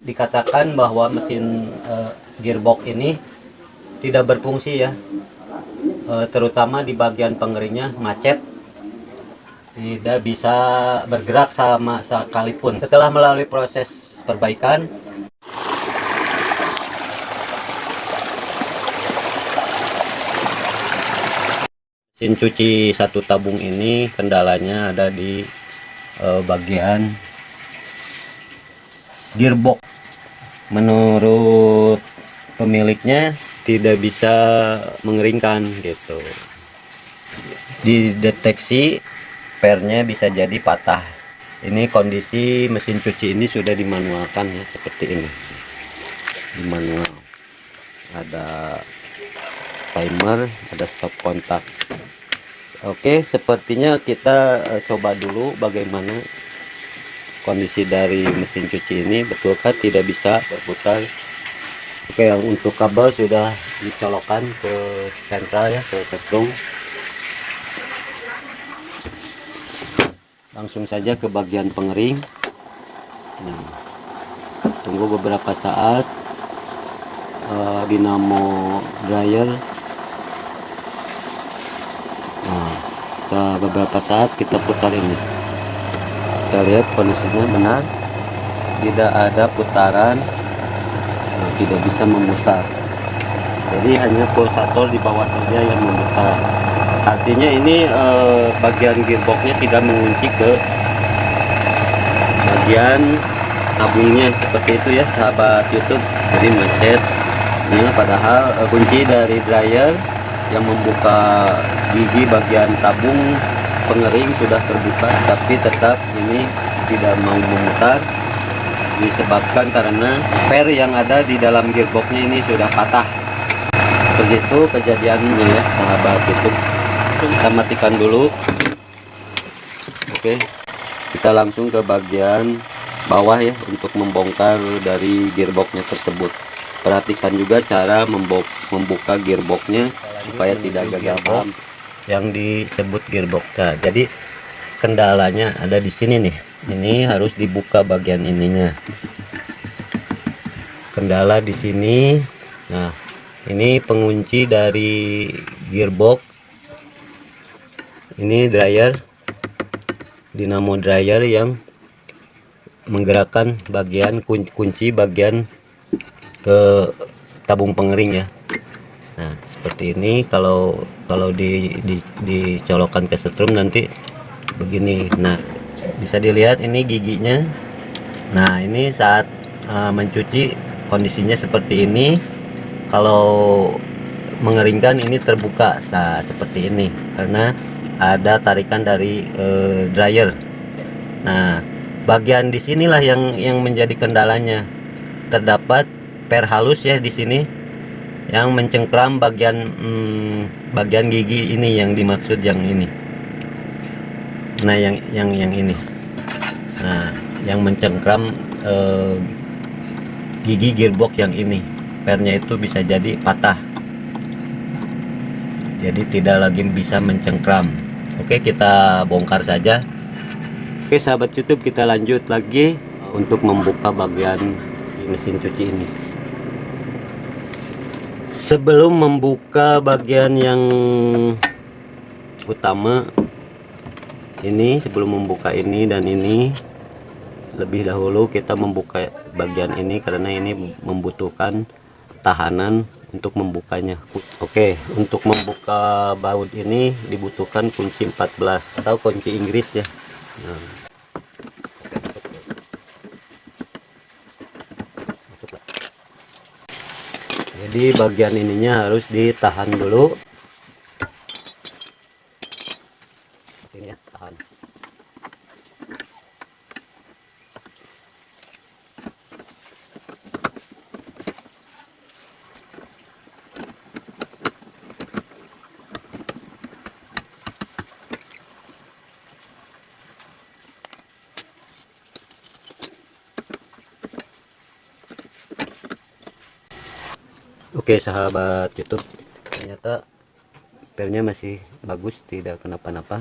dikatakan bahwa mesin gearbox ini tidak berfungsi ya, terutama di bagian pengeringnya macet, tidak bisa bergerak sama sekalipun. Setelah melalui proses perbaikan, mesin cuci satu tabung ini kendalanya ada di bagian gearbox. Menurut pemiliknya tidak bisa mengeringkan gitu. Dideteksi pernya bisa jadi patah. Ini kondisi mesin cuci ini sudah dimanualkan ya, seperti ini. Di manual ada timer, ada stop kontak. Oke, sepertinya kita coba dulu bagaimana kondisi dari mesin cuci ini. Betulkah tidak bisa berputar? Oke, yang untuk kabel sudah dicolokkan ke sentral ya, ke setrum. Langsung saja ke bagian pengering. Nah, tunggu beberapa saat. Dinamo dryer. Nah, setelah beberapa saat kita putar ini. Kita lihat kondisinya benar, tidak ada putaran, tidak bisa memutar. Jadi hanya pulsator di bawah saja yang memutar. Artinya ini bagian gearboxnya tidak mengunci ke bagian tabungnya, seperti itu ya sahabat YouTube. Jadi macet. Nah, padahal kunci dari dryer yang membuka gigi bagian tabung pengering sudah terbuka, tapi tetap ini tidak mau memutar, disebabkan karena per yang ada di dalam gearboxnya ini sudah patah. Begitu kejadiannya ya sahabat YouTube. Kita matikan dulu. Oke, kita langsung ke bagian bawah ya untuk membongkar dari gearboxnya tersebut. Perhatikan juga cara membuka gearboxnya supaya tidak gagal paham yang disebut gearbox. Nah, jadi kendalanya ada di sini nih. Ini harus dibuka bagian ininya. Kendala di sini. Nah, ini pengunci dari gearbox. Ini dryer, dinamo dryer yang menggerakkan bagian kunci bagian ke tabung pengering ya. Nah, seperti ini. Kalau dicolokkan ke setrum nanti begini. Nah, bisa dilihat ini giginya. Nah, ini saat mencuci kondisinya seperti ini. Kalau mengeringkan ini terbuka seperti ini karena ada tarikan dari dryer. Nah, bagian di sinilah yang menjadi kendalanya. Terdapat per halus ya di sini yang mencengkram bagian gigi ini, yang dimaksud yang ini. Nah, yang ini. Nah, yang mencengkram gigi gearbox yang ini, pernya itu bisa jadi patah. Jadi tidak lagi bisa mencengkram. Oke, kita bongkar saja. Oke sahabat YouTube, kita lanjut lagi untuk membuka bagian mesin cuci ini. Sebelum membuka bagian yang utama ini, sebelum membuka ini dan ini, lebih dahulu kita membuka bagian ini karena ini membutuhkan tahanan untuk membukanya. Oke, untuk membuka baut ini dibutuhkan kunci 14 atau kunci Inggris ya. Nah, jadi bagian ininya harus ditahan dulu. Ini ya, tahan. Oke sahabat YouTube, ternyata pernya masih bagus, tidak kenapa-napa.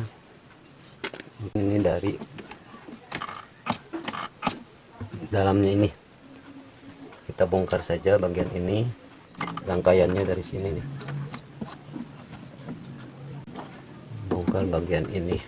Ini dari dalamnya ini. kita bongkar saja bagian ini, rangkaiannya dari sini nih, bongkar bagian ini.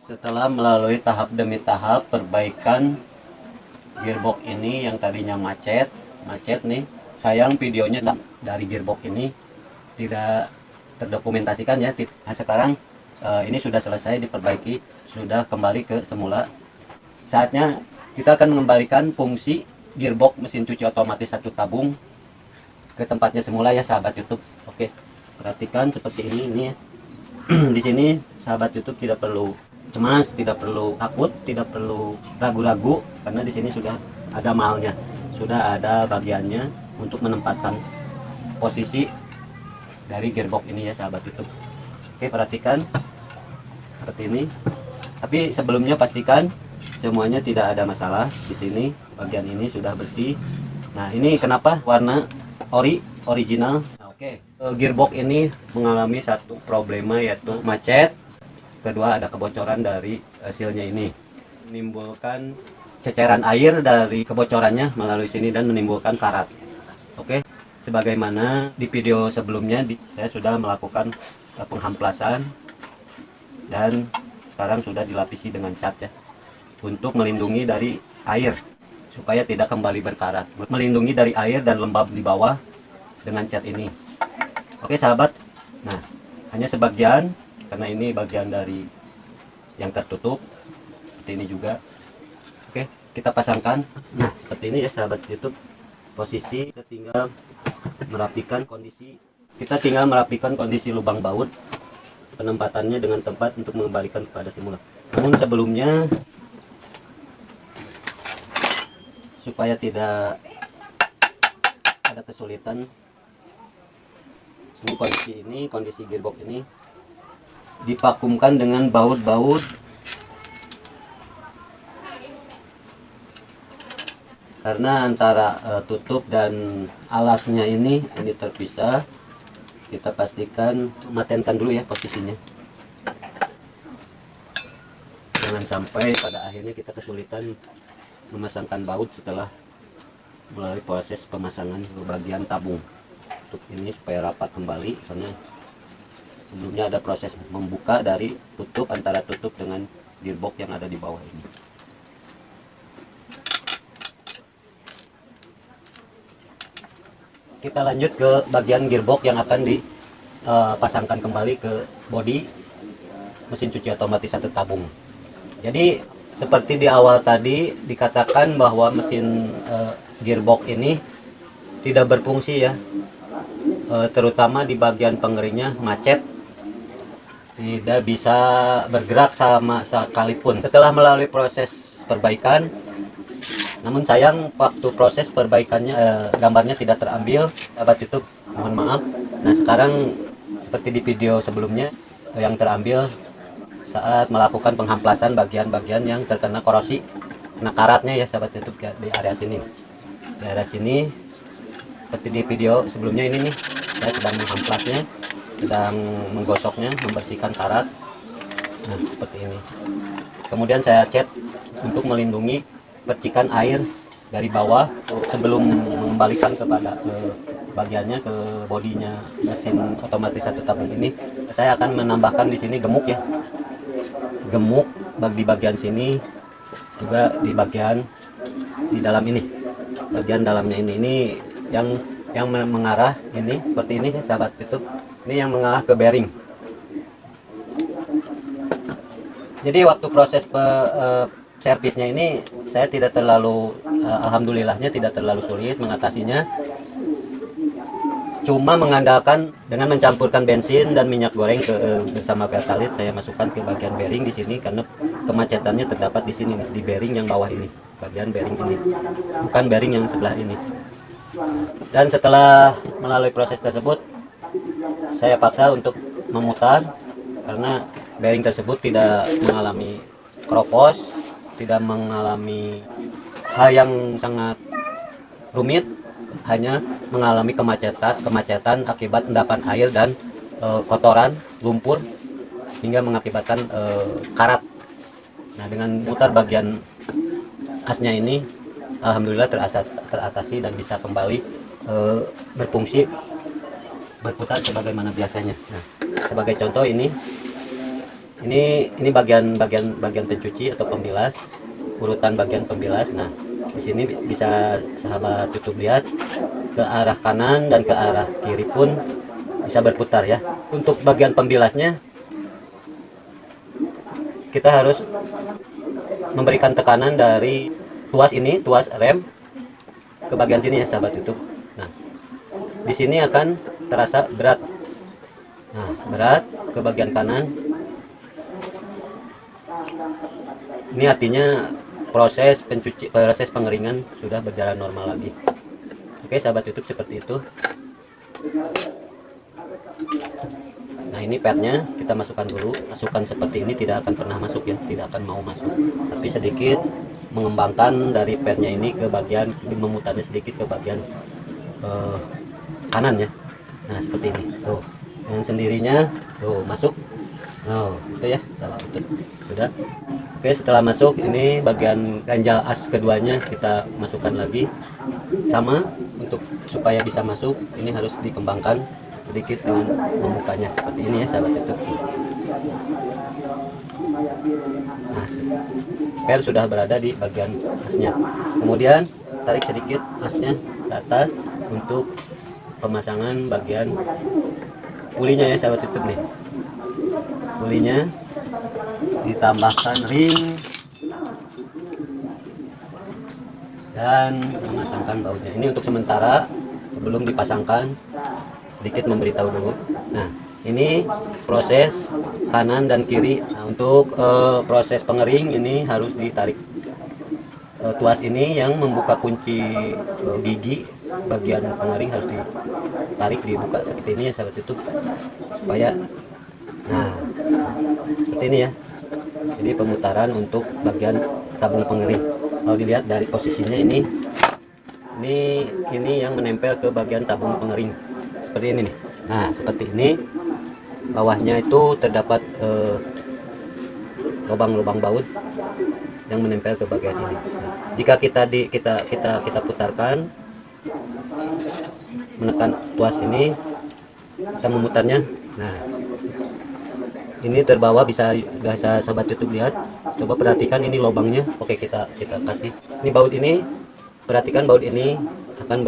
Setelah melalui tahap demi tahap perbaikan gearbox ini yang tadinya macet nih, sayang videonya dari gearbox ini tidak terdokumentasikan ya. Nah, sekarang ini sudah selesai diperbaiki, sudah kembali ke semula. Saatnya kita akan mengembalikan fungsi gearbox mesin cuci otomatis satu tabung ke tempatnya semula ya sahabat YouTube. Oke, perhatikan seperti ini ya. Di sini sahabat YouTube tidak perlu cemas, tidak perlu takut, tidak perlu ragu-ragu, karena di sini sudah ada malnya, sudah ada bagiannya untuk menempatkan posisi dari gearbox ini ya sahabat YouTube. Oke, perhatikan seperti ini. Tapi sebelumnya pastikan semuanya tidak ada masalah. Di sini bagian ini sudah bersih. Nah, ini kenapa warna original. Nah, oke, gearbox ini mengalami satu problema yaitu macet. Kedua, ada kebocoran dari sealnya ini, menimbulkan ceceran air dari kebocorannya melalui sini dan menimbulkan karat. Oke, sebagaimana di video sebelumnya saya sudah melakukan penghamplasan dan sekarang sudah dilapisi dengan cat ya, untuk melindungi dari air supaya tidak kembali berkarat, melindungi dari air dan lembab di bawah dengan cat ini. Oke sahabat, nah hanya sebagian, karena ini bagian dari yang tertutup, seperti ini juga. Oke, kita pasangkan. Nah, seperti ini ya sahabat YouTube. Posisi kita tinggal merapikan kondisi lubang baut, penempatannya dengan tepat untuk mengembalikan kepada semula. Namun sebelumnya, supaya tidak ada kesulitan, ini kondisi gearbox ini divakumkan dengan baut-baut karena antara tutup dan alasnya ini terpisah. Kita pastikan matentkan dulu ya posisinya, jangan sampai pada akhirnya kita kesulitan memasangkan baut setelah melalui proses pemasangan ke bagian tabung. Untuk ini supaya rapat kembali, karena sebelumnya ada proses membuka dari tutup, antara tutup dengan gearbox yang ada di bawah ini. Kita lanjut ke bagian gearbox yang akan dipasangkan kembali ke bodi mesin cuci otomatis satu tabung. Jadi seperti di awal tadi dikatakan bahwa mesin gearbox ini tidak berfungsi ya, terutama di bagian pengeringnya macet, tidak bisa bergerak sama sekalipun. Setelah melalui proses perbaikan, namun sayang waktu proses perbaikannya gambarnya tidak terambil sahabat YouTube, mohon maaf. Nah, sekarang seperti di video sebelumnya yang terambil saat melakukan penghamplasan bagian-bagian yang terkena korosi, kena karatnya ya sahabat YouTube ya, di area sini. Di area sini seperti di video sebelumnya ini nih, saya sedang menghamplasnya, sedang menggosoknya, membersihkan karat. Nah, seperti ini. Kemudian saya cat untuk melindungi percikan air dari bawah sebelum mengembalikan kepada bagiannya, ke bodinya mesin otomatis satu tabung ini, saya akan menambahkan di sini gemuk ya, gemuk di bagian sini, juga di bagian di dalam ini, bagian dalamnya ini yang mengarah ini seperti ini sahabat YouTube, ini yang mengarah ke bearing. Jadi waktu proses servisnya ini saya tidak terlalu alhamdulillahnya tidak terlalu sulit mengatasinya, cuma mengandalkan dengan mencampurkan bensin dan minyak goreng bersama pertalite. Saya masukkan ke bagian bearing di sini karena kemacetannya terdapat di sini nih, di bearing yang bawah ini, bagian bearing ini, bukan bearing yang sebelah ini. Dan setelah melalui proses tersebut, saya paksa untuk memutar karena bearing tersebut tidak mengalami keropos, tidak mengalami hal yang sangat rumit, hanya mengalami kemacetan akibat endapan air dan kotoran, lumpur, hingga mengakibatkan karat. Nah, dengan mutar bagian asnya ini, alhamdulillah teratasi dan bisa kembali berfungsi, berputar sebagaimana biasanya. Nah, sebagai contoh ini bagian pencuci atau pembilas, urutan bagian pembilas. Nah, di sini bisa sahabat YouTube lihat, ke arah kanan dan ke arah kiri pun bisa berputar ya. Untuk bagian pembilasnya kita harus memberikan tekanan dari tuas ini, tuas rem, ke bagian sini ya sahabat YouTube. Nah, di sini akan terasa berat. Nah, berat ke bagian kanan. Ini artinya proses pengeringan sudah berjalan normal lagi. Oke sahabat YouTube, seperti itu. Nah, ini padnya kita masukkan dulu. Masukkan seperti ini tidak akan pernah masuk ya, tidak akan mau masuk. Tapi sedikit mengembangkan dari padnya ini ke bagian, memutarnya sedikit ke bagian kanan ya. Nah, seperti ini. Tuh, dengan sendirinya tuh masuk. Oh, itu ya, salah itu. Sudah. Oke, setelah masuk, ini bagian ganjal as keduanya kita masukkan lagi. Sama, untuk supaya bisa masuk, ini harus dikembangkan sedikit dengan membukanya seperti ini ya sahabat YouTube. Nah, per sudah berada di bagian asnya. Kemudian tarik sedikit asnya ke atas untuk pemasangan bagian pulinya ya sahabat YouTube nih. Pulinya ditambahkan ring dan memasangkan bautnya. Ini untuk sementara sebelum dipasangkan, sedikit memberitahu dulu. Nah, ini proses kanan dan kiri. Nah, untuk proses pengering ini harus ditarik. Tuas ini yang membuka kunci gigi bagian pengering harus ditarik, dibuka seperti ini ya sahabat YouTube, supaya nah seperti ini ya. Jadi pemutaran untuk bagian tabung pengering. Kalau dilihat dari posisinya ini yang menempel ke bagian tabung pengering seperti ini nih. Nah, seperti ini. Bawahnya itu terdapat lubang-lubang baut yang menempel ke bagian ini. Nah, jika kita putarkan, menekan tuas ini, kita memutarnya. Nah, ini terbawa, bisa sobat YouTube lihat. Coba perhatikan ini lubangnya. Oke, kita kasih. Ini baut ini, perhatikan baut ini akan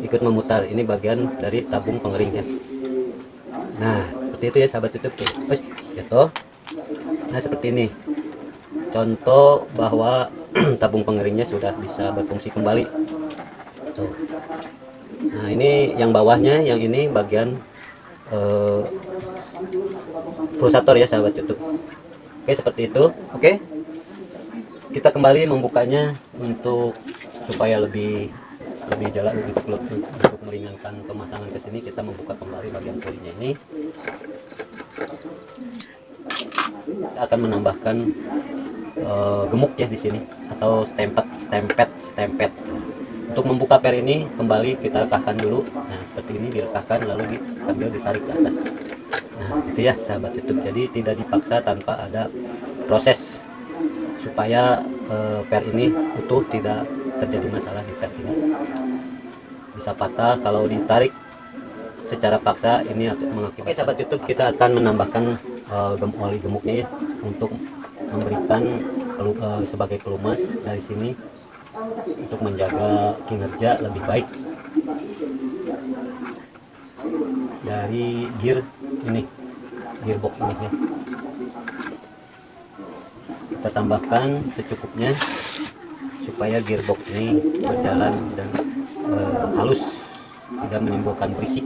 ikut memutar. Ini bagian dari tabung pengeringnya. Nah, seperti itu ya sahabat YouTube. Jatuh. Nah, seperti ini. Contoh bahwa tabung pengeringnya sudah bisa berfungsi kembali. Tuh. Nah, ini yang bawahnya, yang ini bagian pulsator ya sahabat YouTube. Oke, seperti itu. Oke, kita kembali membukanya untuk supaya lebih jelas, untuk meringankan pemasangan ke sini. Kita membuka kembali bagian pulinya ini. Kita akan menambahkan gemuk ya di sini, atau stempet. Untuk membuka per ini kembali kita rekahkan dulu. Nah, seperti ini direkahkan lalu sambil ditarik ke atas. Nah, itu ya sahabat YouTube. Jadi tidak dipaksa tanpa ada proses supaya per ini utuh, tidak terjadi masalah di per ini. bisa patah kalau ditarik secara paksa. Ini mengakibatkan. Oke sahabat YouTube, kita akan menambahkan oli gemuknya ya, untuk memberikan sebagai pelumas dari sini untuk menjaga kinerja lebih baik dari gearbox ini ya. Kita tambahkan secukupnya supaya gearbox ini berjalan dan halus, tidak menimbulkan berisik.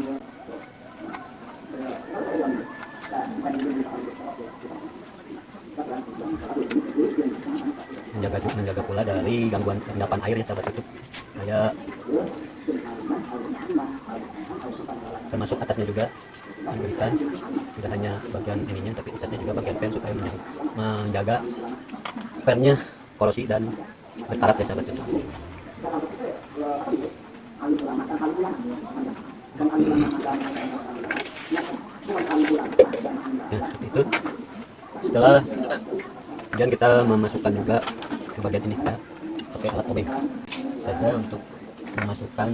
Menjaga pula dari gangguan endapan air ya sahabat YouTube, supaya termasuk atasnya juga diberikan, tidak hanya bagian ininya tapi atasnya juga bagian fan, supaya menjaga fannya korosi dan berkarat ya sahabat YouTube. Ya seperti itu. Setelah kemudian kita memasukkan juga ke bagian ini, ya, pakai alat obeng saja untuk memasukkan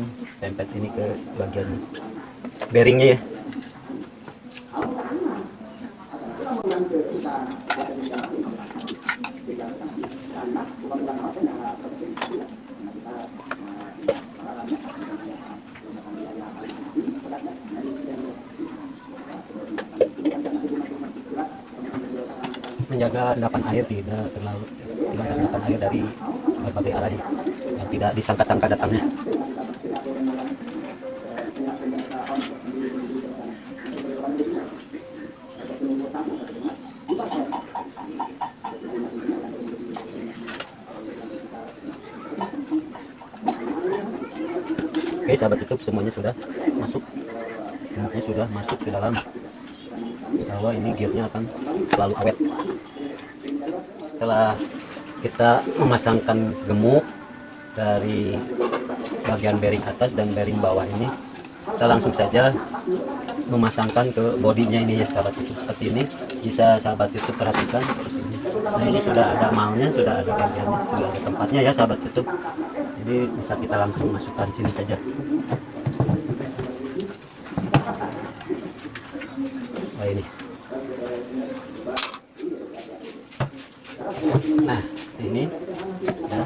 tempet ini ke bagian bearingnya ya. Menjaga endapan air tidak ada endapan air dari berbagai arah yang tidak disangka-sangka datangnya. Oke sahabat YouTube, semuanya sudah masuk ke dalam. Insya Allah ini gearnya akan selalu awet. Setelah kita memasangkan gemuk dari bagian bearing atas dan bearing bawah ini, kita langsung saja memasangkan ke bodinya ini ya sahabat YouTube. Seperti ini bisa sahabat YouTube perhatikan seperti ini. Nah ini sudah ada maunya, sudah ada bagiannya, sudah ada tempatnya ya sahabat YouTube. Jadi bisa kita langsung masukkan sini saja. Nah ini. Nah ini ya,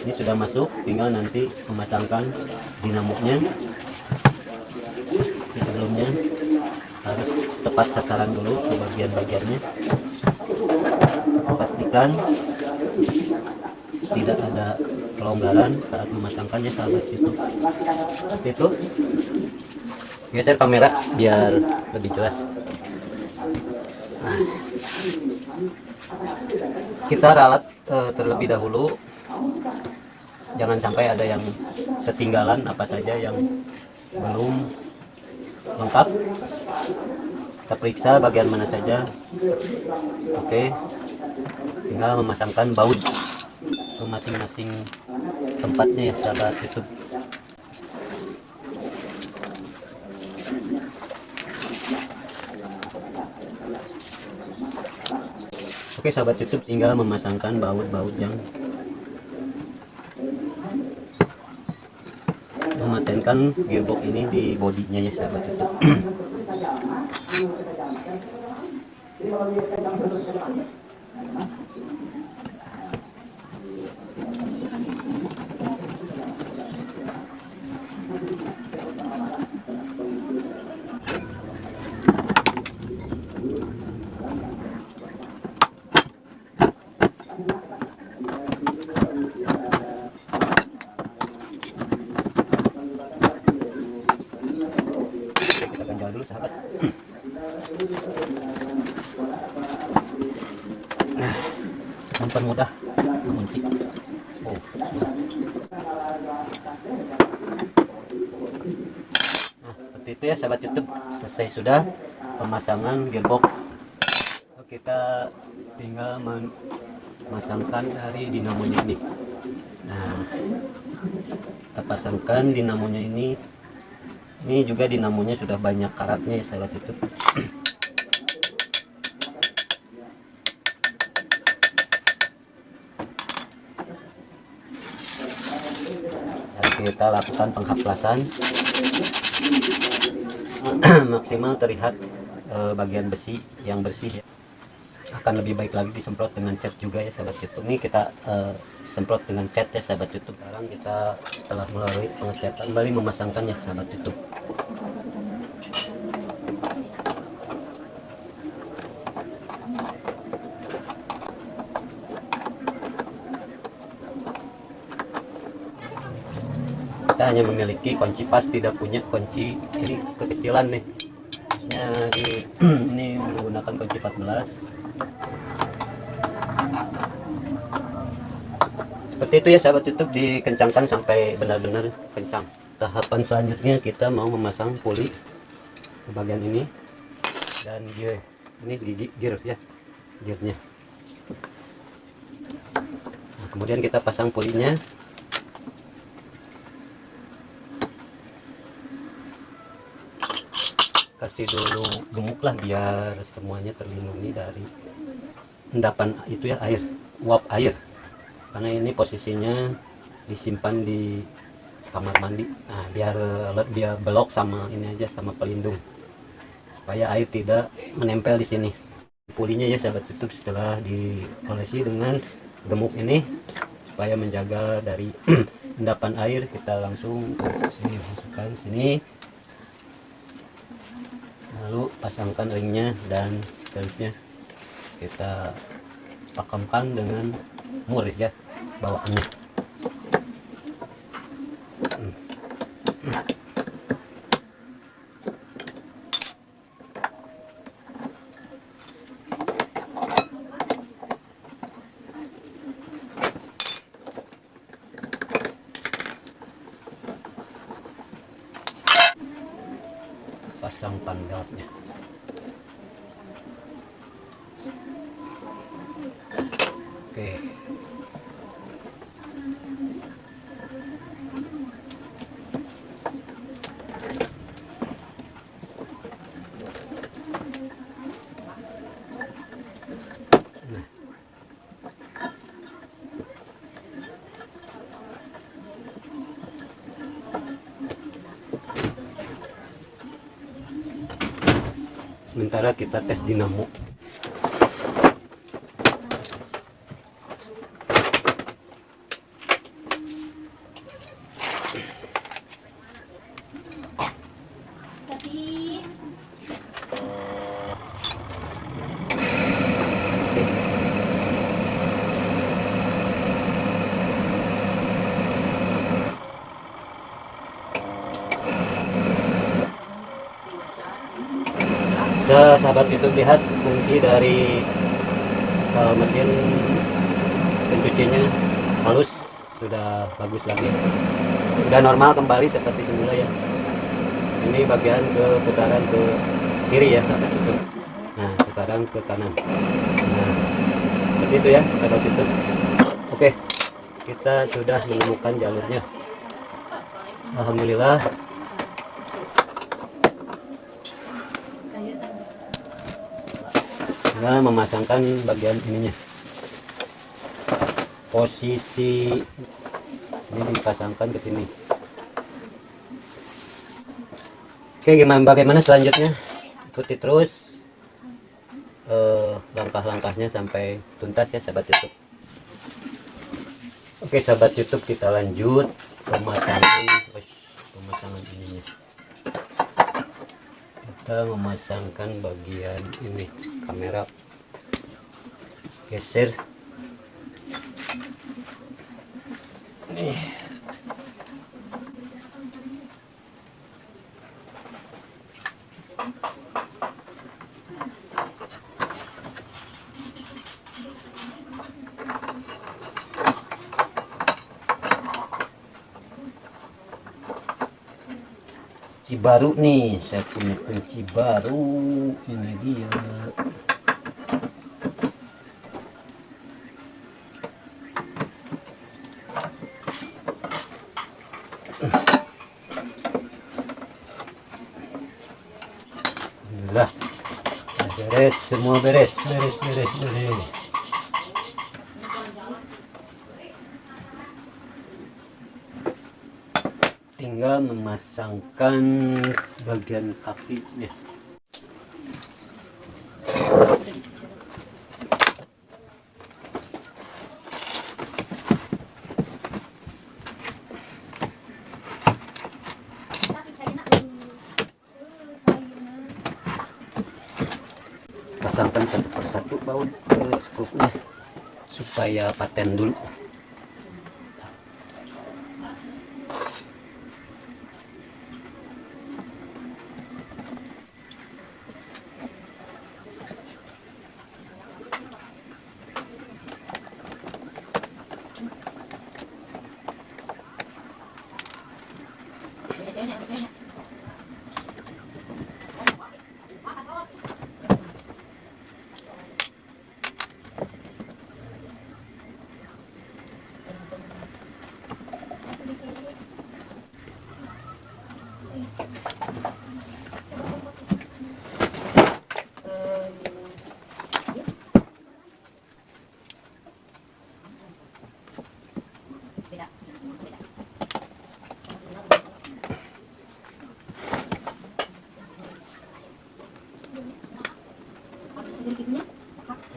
ini sudah masuk, tinggal nanti memasangkan dinamonya. Sebelumnya harus tepat sasaran dulu ke bagian-bagiannya, pastikan tidak ada kelonggaran saat memasangkannya sahabat YouTube. Seperti itu. Geser kamera biar lebih jelas. Nah, kita ralat terlebih dahulu, jangan sampai ada yang ketinggalan apa saja yang belum lengkap. Kita periksa bagian mana saja. Oke, tinggal memasangkan baut ke masing-masing tempatnya ya sahabat YouTube. Oke sahabat YouTube, tinggal memasangkan baut-baut yang mematenkan gearbox ini di bodinya ya sahabat YouTube. Kita ganjal dulu sahabat. Nah, mempermudah mengunci. Oh, nah seperti itu ya sahabat YouTube. Selesai sudah pemasangan gearbox. Kita tinggal memasangkan dari dinamonya ini. Nah, kita pasangkan dinamonya ini. Ini juga dinamonya sudah banyak karatnya ya sahabat YouTube. Harus kita lakukan penghaplasan maksimal terlihat bagian besi yang bersih ya. Akan lebih baik lagi disemprot dengan cat juga ya sahabat YouTube. Ini kita semprot dengan cat ya sahabat YouTube. Sekarang kita telah melalui pengecatan, kembali memasangkannya sahabat YouTube. Kita hanya memiliki kunci pas, tidak punya kunci ini kekecilan nih. Ini menggunakan kunci 14. Seperti itu ya sahabat YouTube, dikencangkan sampai benar-benar kencang. Tahapan selanjutnya kita mau memasang puli ke bagian ini dan gear. Ini gigi gear ya, gearnya. Nah, kemudian kita pasang pulinya. Kasih dulu gemuk lah biar semuanya terlindungi dari endapan itu ya, air, uap air, karena ini posisinya disimpan di kamar mandi. Nah, biar belok sama ini aja, sama pelindung, supaya air tidak menempel di sini. Pulinya ya sahabat YouTube, setelah diolesi dengan gemuk ini supaya menjaga dari endapan air, kita langsung sini masukkan sini, lalu pasangkan ringnya dan seterusnya kita pakamkan dengan mur ya bawaannya. Pasang pandatnya. Oke. Nah. Sementara kita tes dinamo. Sahabat YouTube, lihat fungsi dari mesin pencucinya halus, sudah bagus lagi, sudah normal kembali seperti semula ya. Ini bagian ke putaran ke kiri ya sahabat YouTube. Nah sekarang ke kanan. Nah seperti itu ya sahabat YouTube. Oke, kita sudah menemukan jalurnya, alhamdulillah. Nah, memasangkan bagian ininya, posisi ini dipasangkan ke sini. Oke, bagaimana selanjutnya, ikuti terus langkah-langkahnya sampai tuntas ya sahabat YouTube. Oke sahabat YouTube, kita lanjut pemasangan ininya. Kita memasangkan bagian ini kamera, geser nih. Kunci baru nih, saya punya kunci baru, ini dia. Alhamdulillah beres, semua beres. tinggal memasangkan bagian kakinya. Pasangkan satu persatu baut ke skrupnya supaya paten dulu.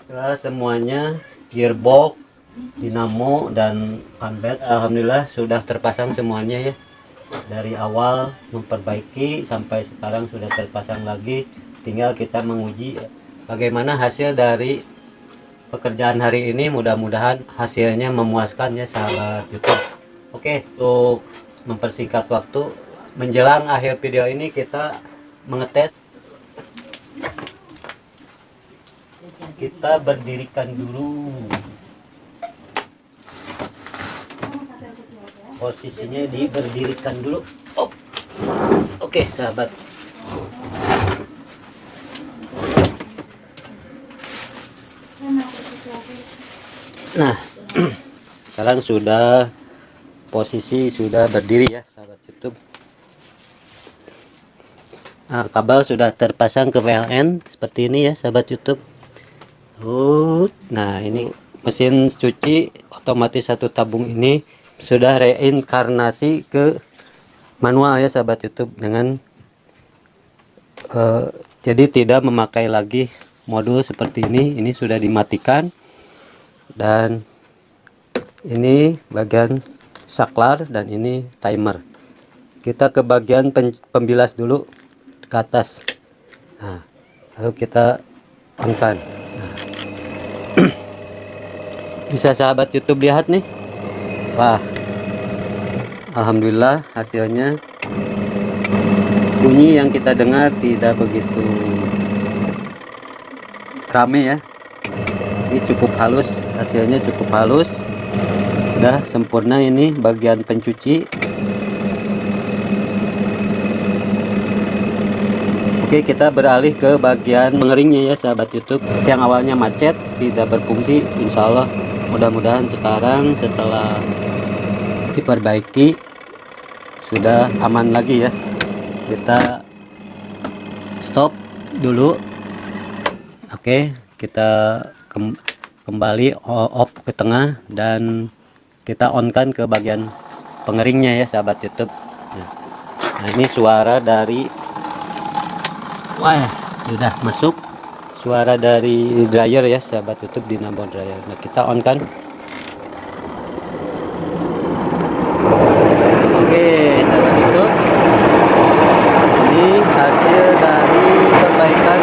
Setelah semuanya, gearbox, dinamo, dan fanbed alhamdulillah sudah terpasang semuanya ya. Dari awal memperbaiki sampai sekarang sudah terpasang lagi. Tinggal kita menguji bagaimana hasil dari pekerjaan hari ini. Mudah-mudahan hasilnya memuaskan ya sahabat YouTube. Oke, untuk mempersingkat waktu, menjelang akhir video ini kita mengetes. Kita berdirikan dulu, posisinya diberdirikan dulu. Oh. Oke sahabat, nah sekarang sudah posisi sudah berdiri ya sahabat YouTube. Nah, kabel sudah terpasang ke PLN seperti ini ya sahabat YouTube. Nah ini mesin cuci otomatis satu tabung ini sudah reinkarnasi ke manual ya sahabat YouTube dengan jadi tidak memakai lagi modul seperti ini. Ini sudah dimatikan dan ini bagian saklar dan ini timer. Kita ke bagian pembilas dulu ke atas. Nah, lalu kita on kan. Bisa sahabat YouTube lihat nih. Wah, alhamdulillah hasilnya bunyi yang kita dengar tidak begitu rame ya. Ini cukup halus, hasilnya cukup halus. Udah sempurna ini bagian pencuci. Oke, kita beralih ke bagian pengeringnya ya sahabat YouTube. Yang awalnya macet tidak berfungsi, insya Allah mudah-mudahan sekarang setelah diperbaiki sudah aman lagi ya. Kita stop dulu. Oke, kita kembali off ke tengah dan kita on kan ke bagian pengeringnya ya sahabat YouTube. Nah ini suara dari, wah sudah masuk suara dari dryer ya sahabat YouTube, dinamo dryer. Nah kita on kan. Oke sahabat YouTube, ini hasil dari perbaikan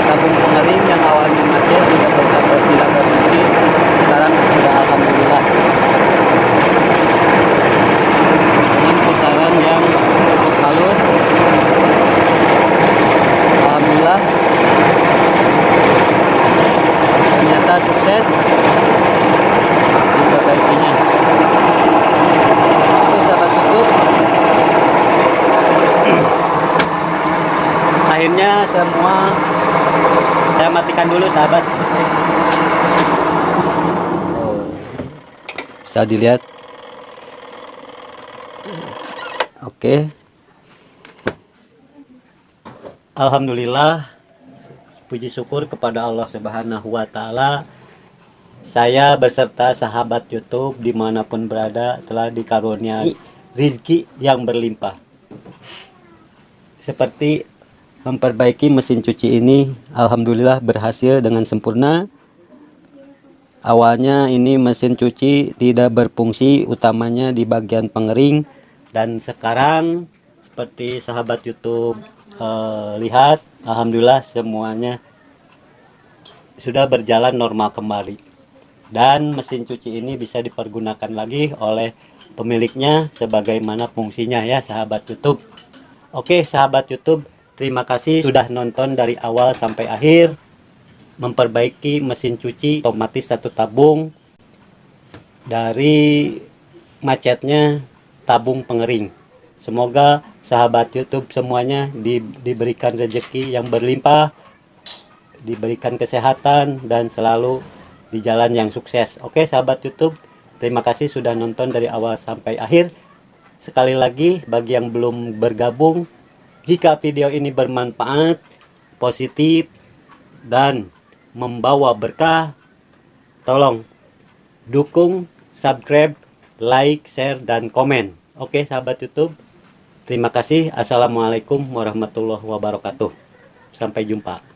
tabung pengering yang awalnya macet tidak berfungsi, sekarang sudah alhamdulillah dengan putaran yang cukup halus. Alhamdulillah ternyata sukses diperbaikinya. Oke sahabat YouTube, akhirnya semua saya matikan dulu sahabat. Bisa dilihat. Oke, alhamdulillah, puji syukur kepada Allah Subhanahu wa Ta'ala. Saya beserta sahabat YouTube dimanapun berada telah dikaruniai rizki yang berlimpah. Seperti memperbaiki mesin cuci ini, alhamdulillah berhasil dengan sempurna. Awalnya ini mesin cuci tidak berfungsi, utamanya di bagian pengering, dan sekarang seperti sahabat YouTube lihat, alhamdulillah semuanya sudah berjalan normal kembali. Dan mesin cuci ini bisa dipergunakan lagi oleh pemiliknya sebagaimana fungsinya ya sahabat YouTube. Oke sahabat YouTube, terima kasih sudah nonton dari awal sampai akhir. Memperbaiki mesin cuci otomatis satu tabung dari macetnya tabung pengering. Semoga sahabat YouTube semuanya diberikan rezeki yang berlimpah, diberikan kesehatan, dan selalu di jalan yang sukses. Oke sahabat YouTube, terima kasih sudah nonton dari awal sampai akhir. Sekali lagi bagi yang belum bergabung, jika video ini bermanfaat, positif, dan membawa berkah, tolong dukung, subscribe, like, share, dan komen. Oke sahabat YouTube, terima kasih. Assalamualaikum warahmatullahi wabarakatuh. Sampai jumpa.